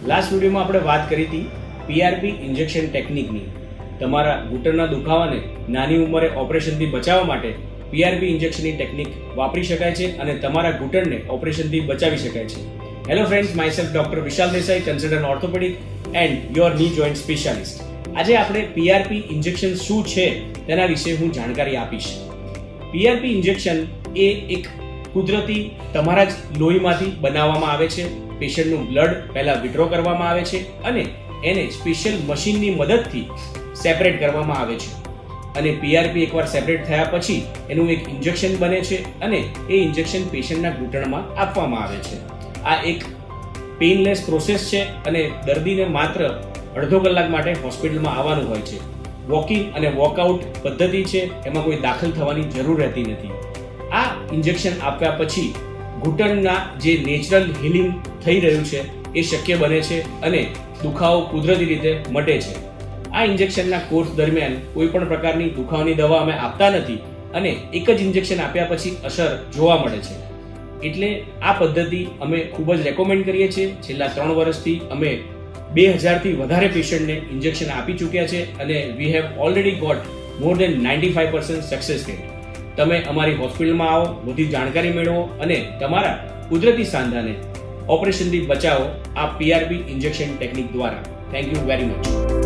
Last વિડીયોમાં આપણે વાત કરી હતી પીઆરપી ઇન્જેક્શન ટેકનિકની. તમારા ઘૂંટણના દુખાવાને નાની ઉંમરે ઓપરેશનથી બચાવવા માટે પીઆરપી ઇન્જેક્શનની ટેકનિક વાપરી શકાય છે અને તમારા ઘૂંટણને ઓપરેશનથી બચાવી શકાય છે. Hello friends, myself doctor Vishal Desai, consultant orthopaedic and your ની જોઈન્ટ સ્પેશિયાલિસ્ટ. આજે આપણે પીઆરપી ઇન્જેક્શન શું છે તેના વિશે હું જાણકારી આપીશ. પીઆરપી ઇન્જેક્શન એ એક કુદરતી તમારા જ લોહીમાંથી બનાવવામાં આવે છે. પેશન્ટનું બ્લડ પહેલા વિડ્રો કરવામાં આવે છે અને એને સ્પેશિયલ મશીનની મદદથી સેપરેટ કરવામાં આવે છે. અને પીઆરપી એકવાર સેપરેટ થયા પછી એનું એક ઇન્જેક્શન બને છે અને એ ઇન્જેક્શન પેશન્ટના ઘૂંટણમાં આપવામાં આવે છે. આ એક પેઇનલેસ પ્રોસેસ છે અને દર્દીને માત્ર અડધો કલાક માટે હોસ્પિટલમાં આવવાનું હોય છે. વોકિંગ અને વોકઆઉટ પદ્ધતિ છે, એમાં કોઈ દાખલ થવાની જરૂર રહેતી નથી. આ ઇન્જેક્શન આપ્યા પછી ઘૂંટણના જે નેચરલ હિલિંગ થઈ રહ્યું છે એ શક્ય બને છે અને દુખાવો કુદરતી રીતે મટે છે. આ ઇન્જેક્શનના કોર્સ દરમિયાન કોઈ પણ પ્રકારની દુખાવાની દવા અમે આપતા નથી અને એક જ ઇન્જેક્શન આપ્યા પછી અસર જોવા મળે છે. એટલે આ પદ્ધતિ અમે ખૂબ જ રેકોમેન્ડ કરીએ છીએ. છેલ્લા 3 વર્ષથી અમે 2000 થી વધારે પેશન્ટને ઇન્જેક્શન આપી ચૂક્યા છે અને we have already got more than 95% success rate. તમે અમારી હોસ્પિટલમાં આવો, બધી જાણકારી મેળવો અને તમારા કુદરતી સાંધાને ઓપરેશનથી બચાવો આ પીઆરપી ઇન્જેક્શન ટેકનિક દ્વારા. Thank you very much.